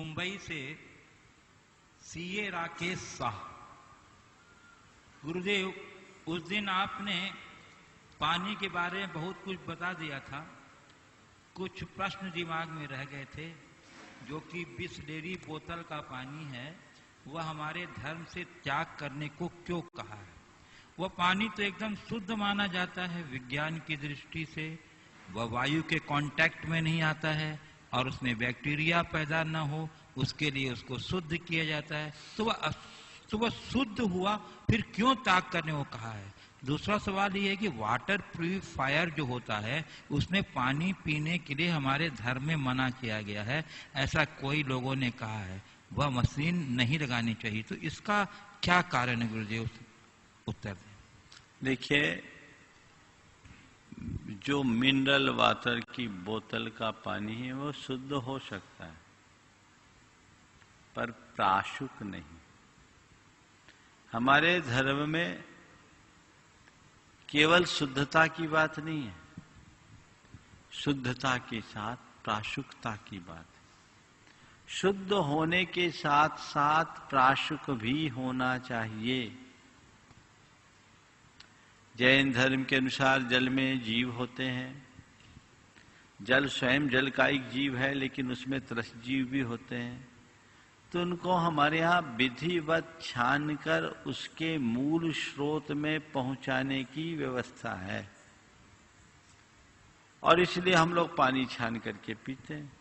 मुंबई से सीए राकेश शाह। गुरुदेव, उस दिन आपने पानी के बारे में बहुत कुछ बता दिया था। कुछ प्रश्न दिमाग में रह गए थे, जो कि बिसलेरी बोतल का पानी है वह हमारे धर्म से त्याग करने को क्यों कहा है। वह पानी तो एकदम शुद्ध माना जाता है विज्ञान की दृष्टि से। वह वायु के कांटेक्ट में नहीं आता है और उसमें बैक्टीरिया पैदा न हो, उसके लिए उसको शुद्ध किया जाता है। तो वह शुद्ध हुआ, फिर क्यों त्याग करने को कहा है। दूसरा सवाल ये है कि वाटर प्यूरिफायर जो होता है उसमें पानी पीने के लिए हमारे धर्म में मना किया गया है, ऐसा कोई लोगों ने कहा है। वह मशीन नहीं लगानी चाहिए, तो इसका क्या कारण है गुरुदेव, उत्तर दें। देखिए, जो मिनरल वाटर की बोतल का पानी है वो शुद्ध हो सकता है, पर प्राशुक नहीं। हमारे धर्म में केवल शुद्धता की बात नहीं है, शुद्धता के साथ प्राशुकता की बात है। शुद्ध होने के साथ साथ प्राशुक भी होना चाहिए। जैन धर्म के अनुसार जल में जीव होते हैं। जल स्वयं जल का एक जीव है, लेकिन उसमें त्रस्त जीव भी होते हैं। तो उनको हमारे यहाँ विधिवत छानकर उसके मूल स्रोत में पहुंचाने की व्यवस्था है, और इसलिए हम लोग पानी छान करके पीते हैं।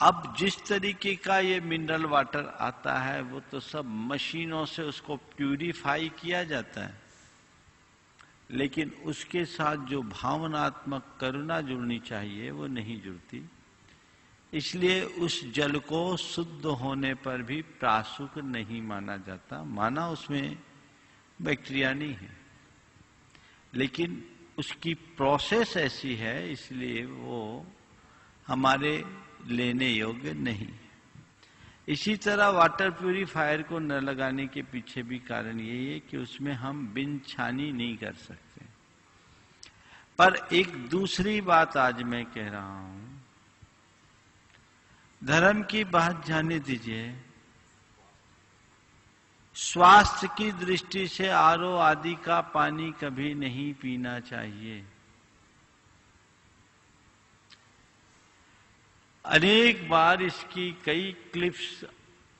अब जिस तरीके का ये मिनरल वाटर आता है वो तो सब मशीनों से उसको प्यूरिफाई किया जाता है, लेकिन उसके साथ जो भावनात्मक करुणा जुड़नी चाहिए वो नहीं जुड़ती। इसलिए उस जल को शुद्ध होने पर भी प्राशुक नहीं माना जाता। माना उसमें बैक्टीरिया नहीं है, लेकिन उसकी प्रोसेस ऐसी है इसलिए वो हमारे लेने योग्य नहीं। इसी तरह वाटर प्यूरिफायर को न लगाने के पीछे भी कारण यही है कि उसमें हम बिन छानी नहीं कर सकते। पर एक दूसरी बात आज मैं कह रहा हूं, धर्म की बात जाने दीजिए। स्वास्थ्य की दृष्टि से आरओ आदि का पानी कभी नहीं पीना चाहिए। अनेक बार इसकी कई क्लिप्स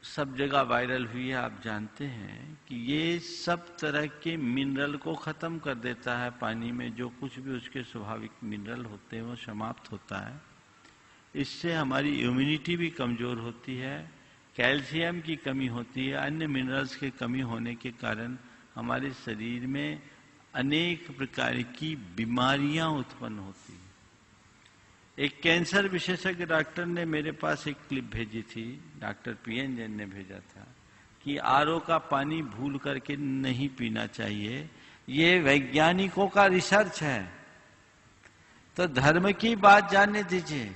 सब जगह वायरल हुई है। आप जानते हैं कि ये सब तरह के मिनरल को खत्म कर देता है पानी में। जो कुछ भी उसके स्वाभाविक मिनरल होते हैं वो समाप्त होता है। इससे हमारी इम्यूनिटी भी कमजोर होती है, कैल्शियम की कमी होती है, अन्य मिनरल्स की कमी होने के कारण हमारे शरीर में अनेक प्रकार की बीमारियां उत्पन्न होती हैं। एक कैंसर विशेषज्ञ डॉक्टर ने मेरे पास एक क्लिप भेजी थी, डॉक्टर पीएन जैन ने भेजा था, कि आरओ का पानी भूल करके नहीं पीना चाहिए। ये वैज्ञानिकों का रिसर्च है। तो धर्म की बात जानने दीजिए,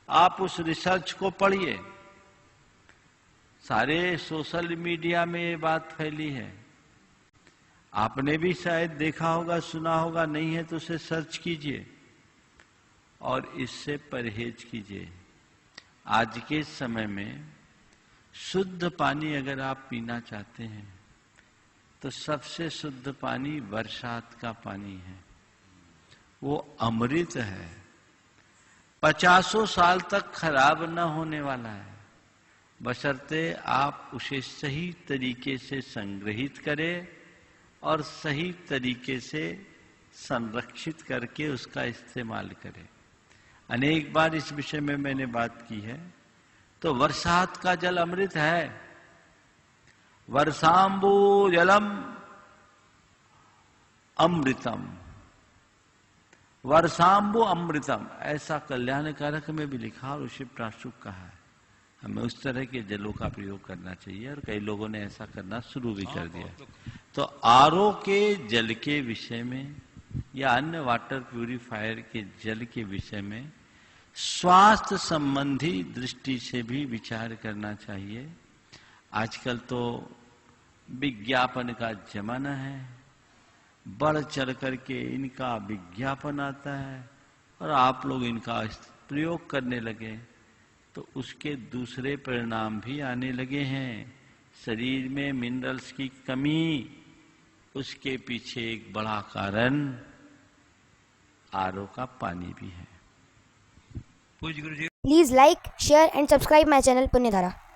आप उस रिसर्च को पढ़िए। सारे सोशल मीडिया में ये बात फैली है, आपने भी शायद देखा होगा, सुना होगा। नहीं है तो उसे सर्च कीजिए और इससे परहेज कीजिए। आज के समय में शुद्ध पानी अगर आप पीना चाहते हैं तो सबसे शुद्ध पानी बरसात का पानी है। वो अमृत है, 50 साल तक खराब न होने वाला है, बशर्ते आप उसे सही तरीके से संग्रहित करें और सही तरीके से संरक्षित करके उसका इस्तेमाल करें। अनेक बार इस विषय में मैंने बात की है। तो बरसात का जल अमृत है। वर्षांबु जलम अमृतम, वर्षांबु अमृतम, ऐसा कल्याणकारक में भी लिखा और उसे प्राशुक कहा है। हमें उस तरह के जलों का प्रयोग करना चाहिए और कई लोगों ने ऐसा करना शुरू भी कर दिया। तो आरओ के जल के विषय में या अन्य वाटर प्यूरिफायर के जल के विषय में स्वास्थ्य संबंधी दृष्टि से भी विचार करना चाहिए। आजकल तो विज्ञापन का जमाना है, बढ़ चढ़ करके इनका विज्ञापन आता है और आप लोग इनका प्रयोग करने लगे तो उसके दूसरे परिणाम भी आने लगे हैं। शरीर में मिनरल्स की कमी, उसके पीछे एक बड़ा कारण आरओ का पानी भी है। पूज्य गुरु जी, Please like, share and subscribe my channel Punyadhara.